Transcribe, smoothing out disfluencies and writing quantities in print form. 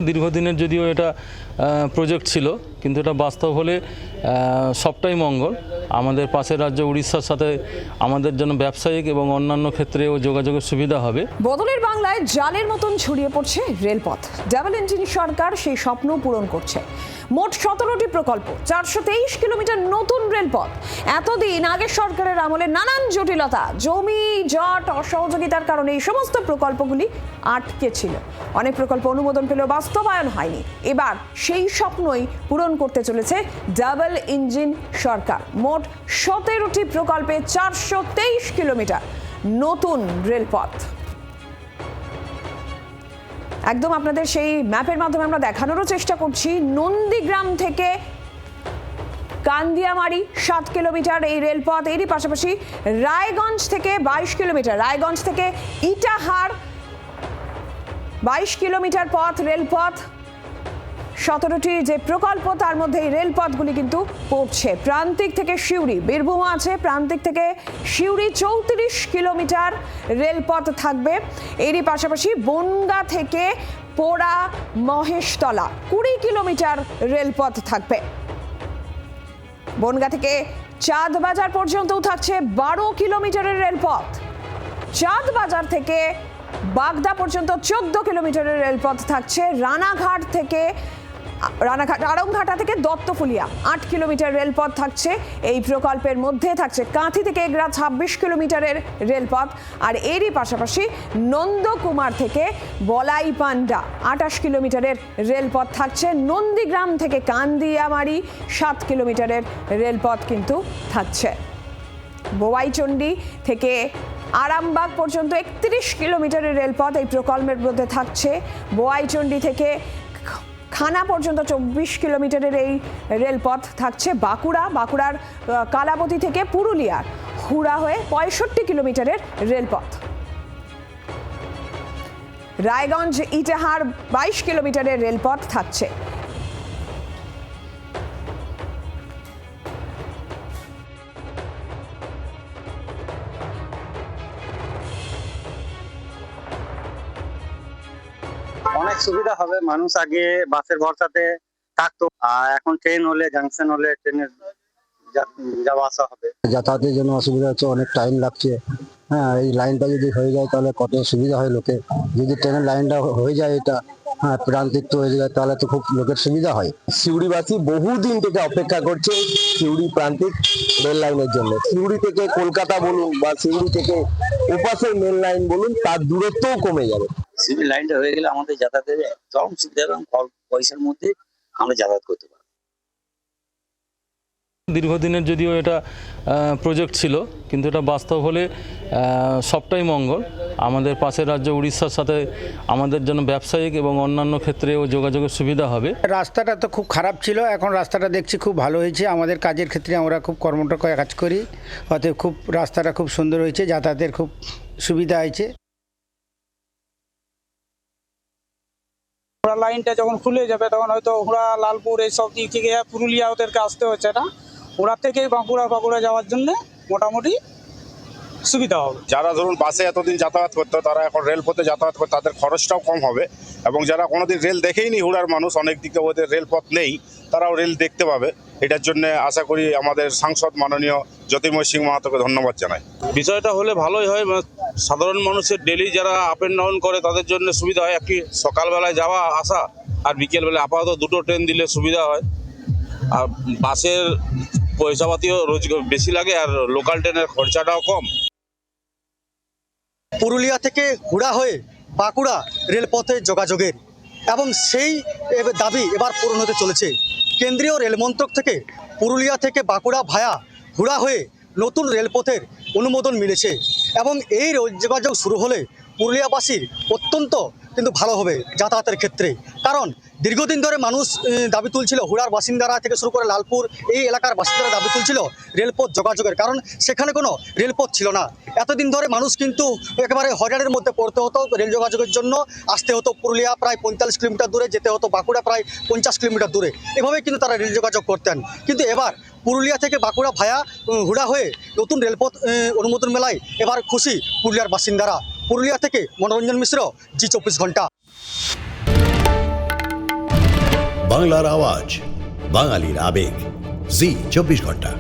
দীর্ঘদিনের যদিও এটা প্রজেক্ট ছিল, কিন্তু এটা বাস্তব হলে সবটাই মঙ্গল। আমাদের পাশের রাজ্য উড়িষ্যার সাথে আমাদের জন্য ব্যবসায়িক এবং অন্যান্য ক্ষেত্রেও যোগাযোগের সুবিধা হবে। বদলের বাংলায় জালের মতন ছড়িয়ে পড়ছে রেলপথ। ডাবল ইঞ্জিন সরকার সেই স্বপ্ন পূরণ করছে। মোট 17টি প্রকল্প, 423 কিলোমিটার নতুন রেলপথ। এতদিন আগের সরকারের আমলে নানান জটিলতা, জমি জট, অসহযোগিতার কারণে এই সমস্ত প্রকল্পগুলি আটকে ছিল। অনেক প্রকল্প অনুমোদন পেলেও বাস্তবায়ন হয়নি। এবার সেই স্বপ্নই পূরণ করতে চলেছে ডাবল ইঞ্জিন সরকার। মোট 17টি প্রকল্পে 423 কিলোমিটার নতুন রেলপথ। একদম আপনাদের সেই ম্যাপের মাধ্যমে আমরা দেখানোরও চেষ্টা করছি। নন্দীগ্রাম থেকে কান্দিয়ামারি 7 কিলোমিটার এই রেলপথ। এরই পাশাপাশি রায়গঞ্জ থেকে 22 কিলোমিটার, রায়গঞ্জ থেকে ইটাহার 22 কিলোমিটার পথ রেলপথ। 17টি যে প্রকল্প তার মধ্যে এই রেলপথগুলি কিন্তু পড়ছে। প্রান্তিক থেকে সিউড়ি, বীরভূম আছে, প্রান্তিক থেকে সিউড়ি 34 কিলোমিটার রেলপথ থাকবে। এরই পাশাপাশি বনগাঁ থেকে পোড়া মহেশতলা 20 কিলোমিটার রেলপথ থাকবে। বনগাঁ থেকে চাঁদবাজার পর্যন্তও থাকছে 12 কিলোমিটারের রেলপথ। চাঁদবাজার থেকে বাগদা পর্যন্ত 14 কিলোমিটারের রেলপথ থাকছে। রানাঘাট আড়ংঘাটা থেকে দত্তফুলিয়া 8 কিলোমিটার রেলপথ থাকছে। এই প্রকল্পের মধ্যে থাকছে কাঁথি থেকে এগরা 26 কিলোমিটারের রেলপথ। আর এরই পাশাপাশি নন্দকুমার থেকে বলাইপান্ডা 28 কিলোমিটারের রেলপথ থাকছে। নন্দীগ্রাম থেকে কান্দিয়ামারি 7 কিলোমিটারের রেলপথ কিন্তু থাকছে। বোয়াইচন্ডী থেকে আরামবাগ পর্যন্ত 31 কিলোমিটারের রেলপথ এই প্রকল্পের মধ্যে থাকছে। বোয়াইচন্ডী থেকে খানা পর্যন্ত 24 কিলোমিটারের এই রেলপথ থাকছে। বাঁকুড়ার কালাবতী থেকে পুরুলিয়ার হুড়া হয়ে 65 কিলোমিটারের রেলপথ। রায়গঞ্জ ইটাহার 22 কিলোমিটারের রেলপথ থাকছে। অনেক সুবিধা হবে। মানুষ আগে বাসের ভরসাতে থাকতো, আর এখন ট্রেন হলে, জাংশন হলে ট্রেনের যাওয়া আসা হবে। যাতায়াতের জন্য অসুবিধা হচ্ছে, অনেক টাইম লাগছে। হ্যাঁ, এই লাইনটা যদি হয়ে যায় তাহলে কত সুবিধা হয় লোকের। যদি ট্রেনের লাইনটা হয়ে যায়, এটা হ্যাঁ প্রান্তিক তো হয়ে যায়, তাহলে তো খুব লোকের সুবিধা হয়। সিউড়িবাসী বহুদিন থেকে অপেক্ষা করছে সিউড়ি প্রান্তিক রেল লাইনের জন্য। সিউড়ি থেকে কলকাতা বলুন বা সিউড়ি থেকে উপাসের মেল লাইন বলুন, তার দূরত্বও কমে যাবে। সিভিল লাইনটা হয়ে গেলে আমাদের যাতায়াতের চরম সুবিধা এবং অল্প পয়সার মধ্যে আমরা যাতায়াত করতে পারবো। দীর্ঘদিনের যদিও এটা প্রজেক্ট ছিল, কিন্তু এটা বাস্তব হলে সবটাই মঙ্গল। আমাদের পাশের রাজ্য উড়িষ্যার সাথে আমাদের জন্য ব্যবসায়িক এবং অন্যান্য ক্ষেত্রেও যোগাযোগের সুবিধা হবে। রাস্তাটা তো খুব খারাপ ছিল, এখন রাস্তাটা দেখছি খুব ভালো হয়েছে। আমাদের কাজের ক্ষেত্রে আমরা খুব কর্মঠ কাজ করি, অতএব খুব রাস্তাটা খুব সুন্দর হয়েছে, যাতায়াতের খুব সুবিধা হয়েছে। হুড়া লাইনটা যখন খুলে যাবে তখন হয়তো হুড়া, লালপুর এইসব দিক থেকে পুরুলিয়া ওদেরকে আসতে হচ্ছে না। হুড়া থেকে বাঁকুড়া যাওয়ার জন্য মোটামুটি সুবিধা হবে। যারা ধরুন বাসে এতদিন যাতায়াত করতো, তারা এখন রেলপথে যাতায়াত করতে তাদের খরচটাও কম হবে। এবং যারা কোনোদিন রেল দেখেইনি, হুড়ার মানুষ, অনেক দিকে ওদের রেলপথ নেই, তারাও রেল দেখতে পাবে। এটার জন্য আশা করি আমাদের সাংসদ মাননীয় জ্যোতির্ময় সিং মাহাতোকে ধন্যবাদ জানাই। বিষয়টা হলে ভালোই হয়। সাধারণ মানুষের ডেলি যারা আপ অ্যান্ড ডাউন করে তাদের জন্য সুবিধা হয়। একটি সকালবেলায় যাওয়া আসা আর বিকেলবেলায় আপাতত দুটো ট্রেন দিলে সুবিধা হয়। আর বাসের পয়সাপাতিও রোজ বেশি লাগে, আর লোকাল ট্রেনের খরচাটাও কম। পুরুলিয়া থেকে হুড়া হয়ে বাঁকুড়া রেলপথে যোগাযোগের এবং সেই দাবি এবার পূরণ হতে চলেছে। কেন্দ্রীয় রেল মন্ত্রক থেকে পুরুলিয়া থেকে বাঁকুড়া ভায়া হুড়া হয়ে নতুন রেলপথের অনুমোদন মিলেছে এবং এই রেল যোগাযোগ শুরু হলে পুরুলিয়াবাসীর অত্যন্ত কিন্তু ভালো হবে যাতায়াতের ক্ষেত্রে। কারণ দীর্ঘদিন ধরে মানুষ দাবি তুলছিল, হুড়ার বাসিন্দারা থেকে শুরু করে লালপুর এই এলাকার বাসিন্দারা দাবি তুলছিল রেলপথ যোগাযোগের, কারণ সেখানে কোনো রেলপথ ছিল না। এতদিন ধরে মানুষ কিন্তু একেবারে হয়রানির মধ্যে পড়তে হতো। রেল যোগাযোগের জন্য আসতে হতো পুরুলিয়া প্রায় 45 কিলোমিটার দূরে, যেতে হতো বাঁকুড়া প্রায় 50 কিলোমিটার দূরে। এভাবেই কিন্তু তারা রেল যোগাযোগ করতেন। কিন্তু এবার পুরুলিয়া থেকে বাঁকুড়া ভায়া হুড়া হয়ে নতুন রেলপথ অনুমোদন মেলায় এবার খুশি পুরুলিয়ার বাসিন্দারা। পুরুলিয়া থেকে মনোরঞ্জন মিশ্র, জি 24 ঘন্টা। বাংলার আওয়াজ, বাঙালির আবেগ, জি 24 ঘন্টা।